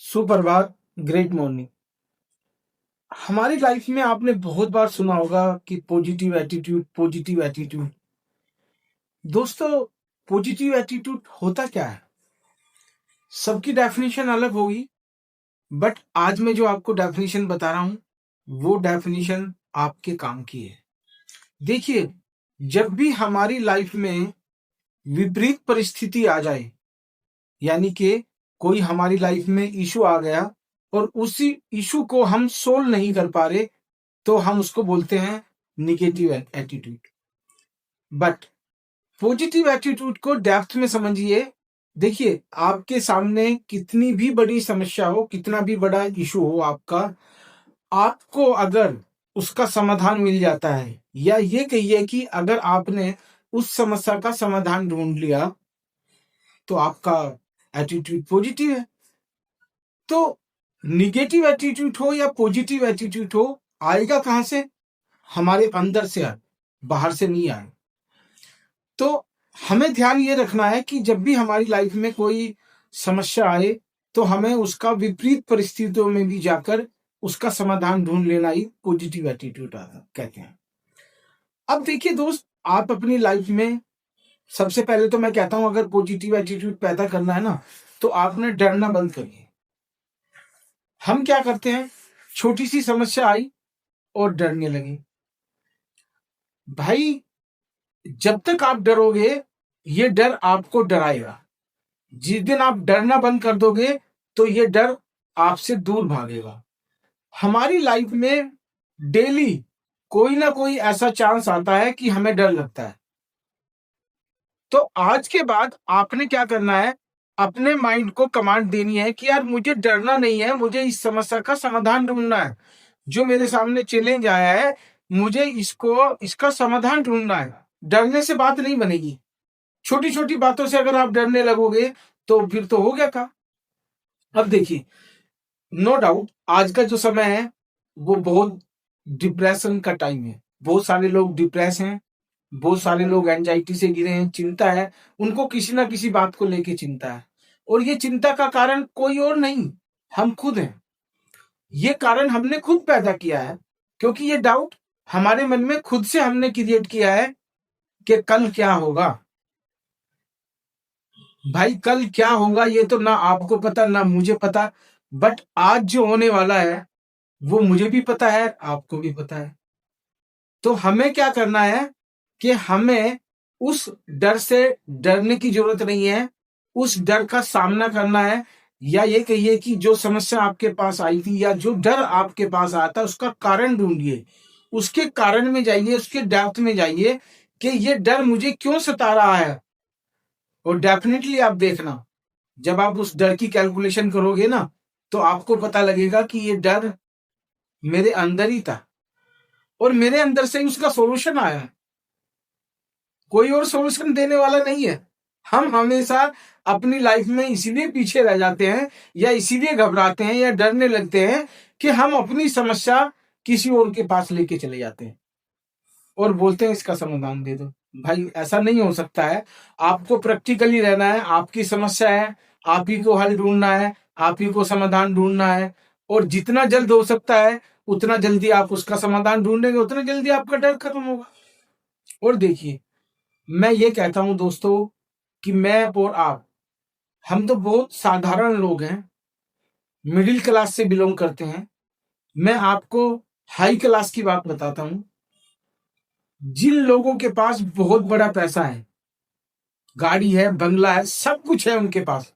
सुप्रभात, great morning. हमारी life में आपने बहुत बार सुना होगा कि पॉजिटिव एटीट्यूड, पॉजिटिव एटीट्यूड। दोस्तों, पॉजिटिव एटीट्यूड होता क्या है? सबकी डेफिनेशन अलग होगी, बट आज मैं जो आपको डेफिनेशन बता रहा हूं वो डेफिनेशन आपके काम की है। देखिए, जब भी हमारी लाइफ में विपरीत परिस्थिति आ जाए, यानी कि कोई हमारी लाइफ में इशू आ गया और उसी इशू को हम सोल्व नहीं कर पा रहे, तो हम उसको बोलते हैं negative attitude. But positive attitude को डेप्थ में समझिए। देखिए, आपके सामने कितनी भी बड़ी समस्या हो, कितना भी बड़ा इशू हो आपका, आपको अगर उसका समाधान मिल जाता है, या ये कहिए कि अगर आपने उस समस्या का समाधान ढूंढ लिया, तो आपका एटीट्यूड पॉजिटिव है। तो निगेटिव एटीट्यूड हो या पॉजिटिव एटीट्यूड हो, आएगा कहां से? हमारे अंदर से आए, बाहर से नहीं आए। तो हमें ध्यान ये रखना है कि जब भी हमारी लाइफ में कोई समस्या आए, तो हमें उसका विपरीत परिस्थितियों में भी जाकर उसका समाधान ढूंढ लेना ही पॉजिटिव एटीट्यूड कहते हैं। अब देखिए दोस्त, आप अपनी लाइफ में सबसे पहले तो मैं कहता हूं, अगर पॉजिटिव एटीट्यूड पैदा करना है ना, तो आपने डरना बंद करिए। हम क्या करते हैं, छोटी सी समस्या आई और डरने लगे। भाई, जब तक आप डरोगे, ये डर आपको डराएगा। जिस दिन आप डरना बंद कर दोगे, तो ये डर आपसे दूर भागेगा। हमारी लाइफ में डेली कोई ना कोई ऐसा चांस आता है कि हमें डर लगता है। तो आज के बाद आपने क्या करना है, अपने माइंड को कमांड देनी है कि यार मुझे डरना नहीं है, मुझे इस समस्या का समाधान ढूंढना है। जो मेरे सामने चैलेंज आया है, मुझे इसका समाधान ढूंढना है। डरने से बात नहीं बनेगी। छोटी छोटी बातों से अगर आप डरने लगोगे, तो फिर तो हो गया का। अब देखिए, नो डाउट आज का जो समय है वो बहुत डिप्रेशन का टाइम है। बहुत सारे लोग डिप्रेस हैं, बहुत सारे लोग एंजाइटी से घिरे हैं, चिंता है उनको, किसी ना किसी बात को लेके चिंता है। और ये चिंता का कारण कोई और नहीं, हम खुद हैं। ये कारण हमने खुद पैदा किया है, क्योंकि ये डाउट हमारे मन में खुद से हमने क्रिएट किया है कि कल क्या होगा। भाई, कल क्या होगा ये तो ना आपको पता ना मुझे पता, बट आज जो होने वाला है वो मुझे भी पता है, आपको भी पता है। तो हमें क्या करना है कि हमें उस डर से डरने की जरूरत नहीं है, उस डर का सामना करना है। या ये कहिए कि जो समस्या आपके पास आई थी या जो डर आपके पास आया था, उसका कारण ढूंढिए, उसके कारण में जाइए, उसके डेप्थ में जाइए कि ये डर मुझे क्यों सता रहा है। और डेफिनेटली आप देखना, जब आप उस डर की कैलकुलेशन करोगे ना, तो आपको पता लगेगा कि ये डर मेरे अंदर ही था और मेरे अंदर से ही उसका सॉल्यूशन आया है। कोई और सॉल्यूशन देने वाला नहीं है। हम हमेशा अपनी लाइफ में इसीलिए पीछे रह जाते हैं, या इसीलिए घबराते हैं या डरने लगते हैं कि हम अपनी समस्या किसी और के पास लेके चले जाते हैं और बोलते हैं इसका समाधान दे दो। भाई, ऐसा नहीं हो सकता है। आपको प्रैक्टिकली रहना है। आपकी समस्या है, आप ही को हल ढूंढना है, आप ही को समाधान ढूंढना है। और जितना जल्द हो सकता है उतना जल्दी आप उसका समाधान ढूंढेंगे, उतना जल्दी आपका डर खत्म होगा। और देखिए, मैं ये कहता हूं दोस्तों कि मैं और आप, हम तो बहुत साधारण लोग हैं, मिडिल क्लास से बिलोंग करते हैं। मैं आपको हाई क्लास की बात बताता हूं। जिन लोगों के पास बहुत बड़ा पैसा है, गाड़ी है, बंगला है, सब कुछ है उनके पास,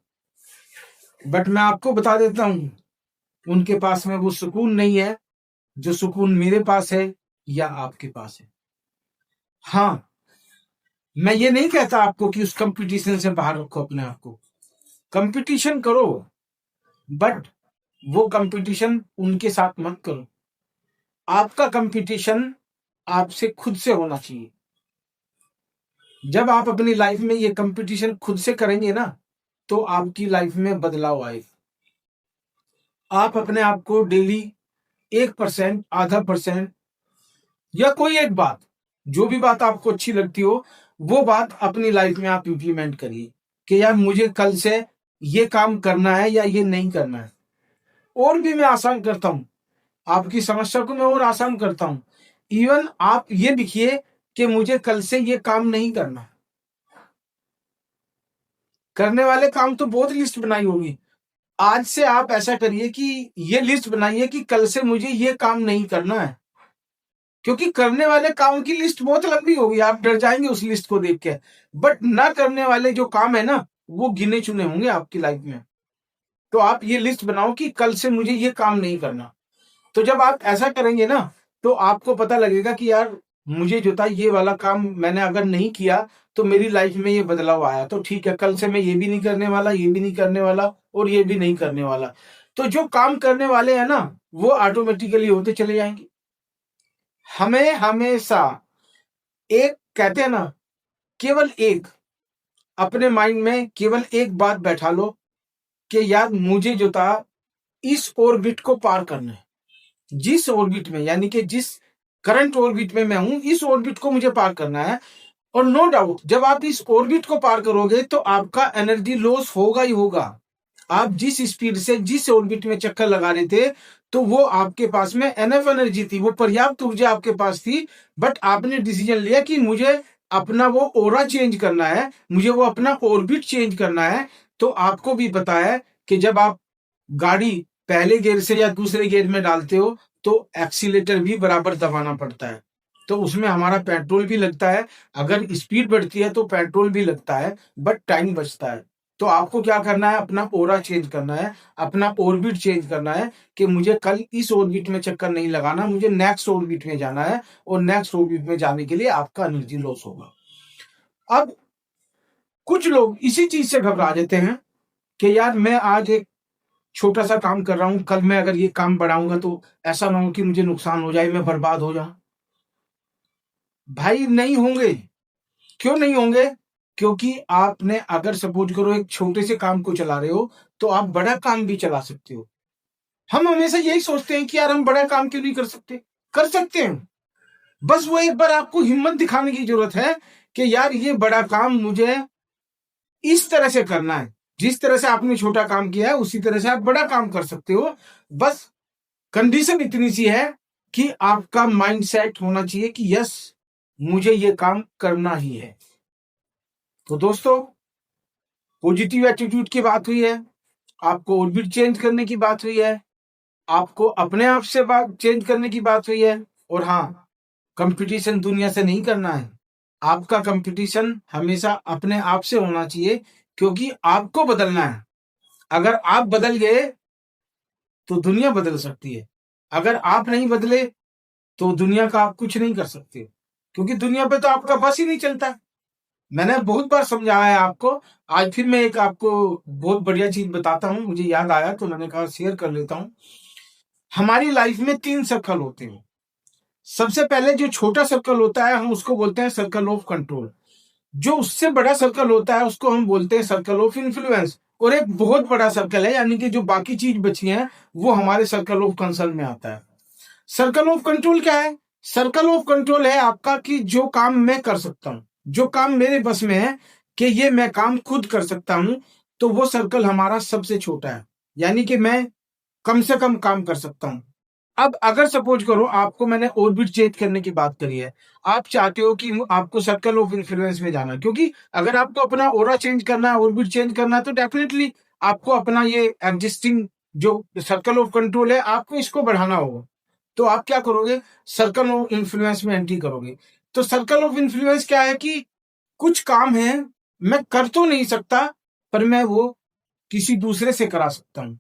बट मैं आपको बता देता हूं, उनके पास में वो सुकून नहीं है जो सुकून मेरे पास है या आपके पास है। हाँ, मैं ये नहीं कहता आपको कि उस कंपटीशन से बाहर रखो अपने आप को। कंपटीशन करो, बट वो कंपटीशन उनके साथ मत करो। आपका कंपटीशन आपसे खुद से होना चाहिए। जब आप अपनी लाइफ में ये कंपटीशन खुद से करेंगे ना, तो आपकी लाइफ में बदलाव आएगा। आप अपने आप को डेली 1%, आधा परसेंट, या कोई एक बात, जो भी बात आपको अच्छी लगती हो, वो बात अपनी लाइफ में आप इंप्लीमेंट करिए कि यार मुझे कल से ये काम करना है या ये नहीं करना है। और भी मैं आसान करता हूँ, आपकी समस्या को मैं और आसान करता हूँ। इवन आप ये लिखिए कि मुझे कल से ये काम नहीं करना। करने वाले काम तो बहुत लिस्ट बनाई होगी। आज से आप ऐसा करिए कि ये लिस्ट बनाइए कि कल से मुझे ये काम नहीं करना है। क्योंकि करने वाले काम की लिस्ट बहुत लंबी होगी, आप डर जाएंगे उस लिस्ट को देख के। बट ना करने वाले जो काम है ना, वो गिने चुने होंगे आपकी लाइफ में। तो आप ये लिस्ट बनाओ कि कल से मुझे ये काम नहीं करना। तो जब आप ऐसा करेंगे ना, तो आपको पता लगेगा कि यार मुझे जो था ये वाला काम मैंने अगर नहीं किया तो मेरी लाइफ में ये बदलाव आया, तो ठीक है, कल से मैं ये भी नहीं करने वाला, ये भी नहीं करने वाला और ये भी नहीं करने वाला। तो जो काम करने वाले हैं ना, वो ऑटोमेटिकली होते चले जाएंगे। हमें हमेशा एक, कहते हैं ना, केवल एक, अपने माइंड में केवल एक बात बैठा लो कि यार मुझे जो था इस ऑर्बिट को पार करना है। जिस ऑर्बिट में, यानी कि जिस करंट ऑर्बिट में मैं हूं, इस ऑर्बिट को मुझे पार करना है। और नो डाउट जब आप इस ऑर्बिट को पार करोगे तो आपका एनर्जी लॉस होगा ही होगा। आप जिस स्पीड से जिस ऑर्बिट में चक्कर लगा रहे थे, तो वो आपके पास में एनफ एनर्जी थी, वो पर्याप्त ऊर्जा आपके पास थी। बट आपने डिसीजन लिया कि मुझे अपना वो ओरा चेंज करना है, मुझे वो अपना ऑर्बिट चेंज करना है। तो आपको भी पता है कि जब आप गाड़ी पहले गियर से या दूसरे गियर में डालते हो तो एक्सीलेटर भी बराबर दबाना पड़ता है। तो उसमें हमारा पेट्रोल भी लगता है, अगर स्पीड बढ़ती है तो पेट्रोल भी लगता है, बट टाइम बचता है। तो आपको क्या करना है, अपना ओरा चेंज करना है, अपना ऑर्बिट चेंज करना है कि मुझे कल इस ऑर्बिट में चक्कर नहीं लगाना, मुझे नेक्स्ट ऑर्बिट में जाना है। और नेक्स्ट ऑर्बिट में जाने के लिए आपका एनर्जी लॉस होगा। अब कुछ लोग इसी चीज से घबरा जाते हैं कि यार मैं आज एक छोटा सा काम कर रहा हूं, कल मैं अगर ये काम बढ़ाऊंगा तो ऐसा ना हो कि मुझे नुकसान हो जाए, मैं बर्बाद हो जाऊं। भाई नहीं होंगे। क्यों नहीं होंगे? क्योंकि आपने, अगर सपोज करो एक छोटे से काम को चला रहे हो, तो आप बड़ा काम भी चला सकते हो। हम हमेशा यही सोचते हैं कि यार हम बड़ा काम क्यों नहीं कर सकते। कर सकते हैं, बस वो एक बार आपको हिम्मत दिखाने की जरूरत है कि यार ये बड़ा काम मुझे इस तरह से करना है। जिस तरह से आपने छोटा काम किया है उसी तरह से आप बड़ा काम कर सकते हो। बस कंडीशन इतनी सी है कि आपका माइंड सेट होना चाहिए कि यस, मुझे ये काम करना ही है। तो दोस्तों, पॉजिटिव एटीट्यूड की बात हुई है, आपको ऑर्बिट चेंज करने की बात हुई है, आपको अपने आप से बात चेंज करने की बात हुई है। और हाँ, कंपटीशन दुनिया से नहीं करना है। आपका कंपटीशन हमेशा अपने आप से होना चाहिए, क्योंकि आपको बदलना है। अगर आप बदल गए तो दुनिया बदल सकती है। अगर आप नहीं बदले तो दुनिया का आप कुछ नहीं कर सकते, क्योंकि दुनिया पे तो आपका बस ही नहीं चलता। मैंने बहुत बार समझाया है आपको। आज फिर मैं एक आपको बहुत बढ़िया चीज बताता हूँ, मुझे याद आया तो मैंने कहा शेयर कर लेता हूँ। हमारी लाइफ में 3 सर्कल होते हैं। सबसे पहले जो छोटा सर्कल होता है हम उसको बोलते हैं सर्कल ऑफ कंट्रोल। जो उससे बड़ा सर्कल होता है उसको हम बोलते हैं सर्कल ऑफ इन्फ्लुएंस। और एक बहुत बड़ा सर्कल है, यानी कि जो बाकी चीज बची है, वो हमारे सर्कल ऑफ कंसर्न में आता है। सर्कल ऑफ कंट्रोल क्या है? सर्कल ऑफ कंट्रोल है आपका कि जो काम मैं कर सकता हूं, जो काम मेरे बस में है कि ये मैं काम खुद कर सकता हूं, तो वो सर्कल हमारा सबसे छोटा है, यानी कि मैं कम से कम काम कर सकता हूं। अब अगर सपोज करो आपको मैंने ऑर्बिट चेंज करने की बात करी है, आप चाहते हो कि आपको सर्कल ऑफ इन्फ्लुएंस में जाना, क्योंकि अगर आपको अपना ओरा चेंज करना है, ऑर्बिट चेंज करना है, तो डेफिनेटली आपको अपना ये एग्जिस्टिंग जो सर्कल ऑफ कंट्रोल है, आपको इसको बढ़ाना होगा। तो आप क्या करोगे? सर्कल ऑफ इन्फ्लुएंस में एंट्री करोगे। तो सर्कल ऑफ इन्फ्लुएंस क्या है कि कुछ काम है मैं कर तो नहीं सकता, पर मैं वो किसी दूसरे से करा सकता हूं।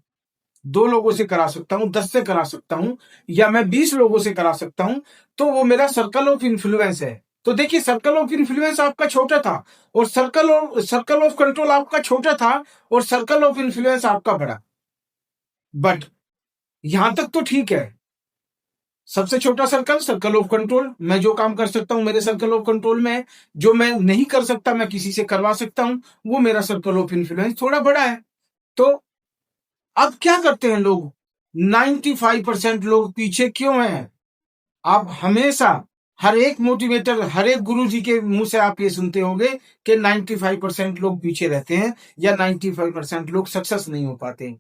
2 लोगों से करा सकता हूं, 10 से करा सकता हूं, या मैं 20 लोगों से करा सकता हूं। तो वो मेरा सर्कल ऑफ इन्फ्लुएंस है। तो देखिए, सर्कल ऑफ इन्फ्लुएंस आपका छोटा था, और सर्कल ऑफ कंट्रोल आपका छोटा था, और सर्कल ऑफ इन्फ्लुएंस आपका बड़ा। बट यहां तक तो ठीक है। सबसे छोटा सर्कल, सर्कल ऑफ कंट्रोल, मैं जो काम कर सकता हूं मेरे सर्कल ऑफ कंट्रोल में है। जो मैं नहीं कर सकता मैं किसी से करवा सकता हूं, वो मेरा सर्कल ऑफ इन्फ्लुएंस थोड़ा बड़ा है। तो अब क्या करते हैं लोग? 95% लोग पीछे क्यों हैं? आप हमेशा, हर एक मोटिवेटर, हर एक गुरु जी के मुंह से आप ये सुनते होंगे कि 95% लोग पीछे रहते हैं, या 95% लोग सक्सेस नहीं हो पाते।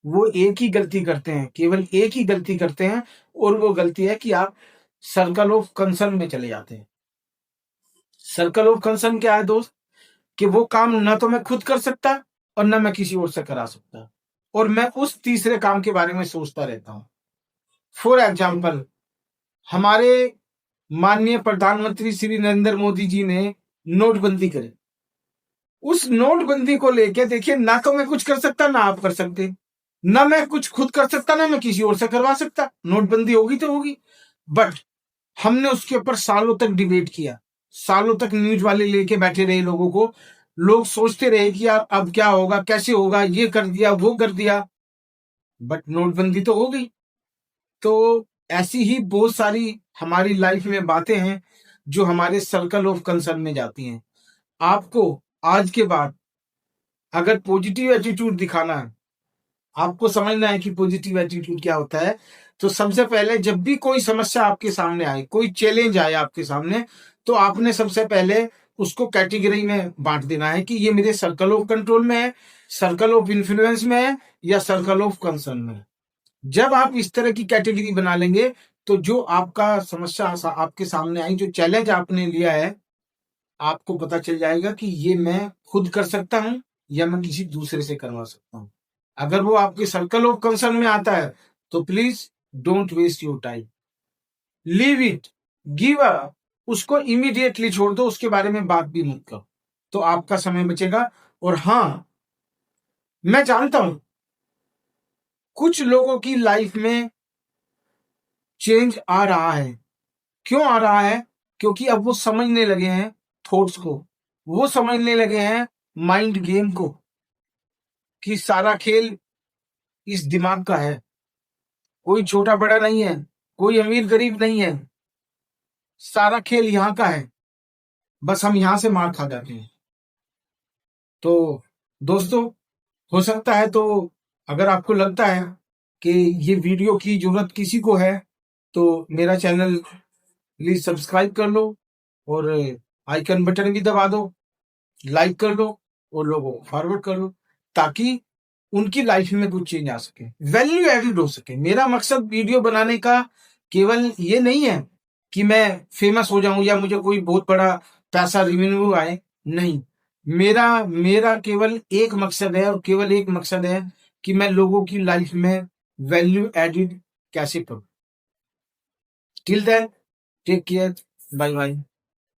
वो एक ही गलती करते हैं, केवल एक ही गलती करते हैं, और वो गलती है कि आप सर्कल ऑफ कंसर्न में चले जाते हैं। सर्कल ऑफ कंसर्न क्या है दोस्त? कि वो काम ना तो मैं खुद कर सकता और ना मैं किसी और से करा सकता, और मैं उस तीसरे काम के बारे में सोचता रहता हूं। फॉर एग्जाम्पल, हमारे माननीय प्रधानमंत्री श्री नरेंद्र मोदी जी ने नोटबंदी करी। उस नोटबंदी को लेके देखिए, ना तो मैं कुछ कर सकता ना आप कर सकते, ना मैं कुछ खुद कर सकता ना मैं किसी और से करवा सकता। नोटबंदी होगी तो होगी, बट हमने उसके ऊपर सालों तक डिबेट किया, सालों तक न्यूज वाले लेके बैठे रहे लोगों को, लोग सोचते रहे कि यार अब क्या होगा, कैसे होगा, ये कर दिया वो कर दिया, बट नोटबंदी तो हो गई। तो ऐसी ही बहुत सारी हमारी लाइफ में बातें हैं जो हमारे सर्कल ऑफ कंसर्न में जाती हैं। आपको आज के बाद अगर पॉजिटिव एटीट्यूड दिखाना है, आपको समझना है कि पॉजिटिव एटीट्यूड क्या होता है, तो सबसे पहले जब भी कोई समस्या आपके सामने आए, कोई चैलेंज आए आपके सामने, तो आपने सबसे पहले उसको कैटेगरी में बांट देना है कि ये मेरे सर्कल ऑफ कंट्रोल में है, सर्कल ऑफ इन्फ्लुएंस में है, या सर्कल ऑफ कंसर्न में है। जब आप इस तरह की कैटेगरी बना लेंगे, तो जो आपका समस्या आपके सामने आई, जो चैलेंज आपने लिया है, आपको पता चल जाएगा कि ये मैं खुद कर सकता हूं या मैं किसी दूसरे से करवा सकता हूं। अगर वो आपके सर्कल ऑफ कंसर्न में आता है, तो please don't waste your time, leave it, give up, उसको इमीडिएटली छोड़ दो, उसके बारे में बात भी मत करो, तो आपका समय बचेगा। और हाँ, मैं जानता हूं कुछ लोगों की लाइफ में चेंज आ रहा है। क्यों आ रहा है? क्योंकि अब वो समझने लगे हैं थॉट्स को, वो समझने लगे हैं माइंड गेम को, कि सारा खेल इस दिमाग का है, कोई छोटा बड़ा नहीं है, कोई अमीर गरीब नहीं है, सारा खेल यहाँ का है, बस हम यहाँ से मार खा जाते हैं। तो दोस्तों, हो सकता है तो अगर आपको लगता है कि ये वीडियो की जरूरत किसी को है, तो मेरा चैनल प्लीज सब्सक्राइब कर लो, और आइकन बटन भी दबा दो, लाइक कर दो, और लोगों को फॉरवर्ड कर दो, ताकि उनकी लाइफ में कुछ चेंज आ सके, वैल्यू एडेड हो सके। मेरा मकसद वीडियो बनाने का केवल ये नहीं है कि मैं फेमस हो जाऊं या मुझे कोई बहुत बड़ा पैसा रेवेन्यू आए, नहीं। मेरा मेरा केवल एक मकसद है, और केवल एक मकसद है कि मैं लोगों की लाइफ में वैल्यू एडेड कैसे करूं। Till then, take care, bye bye.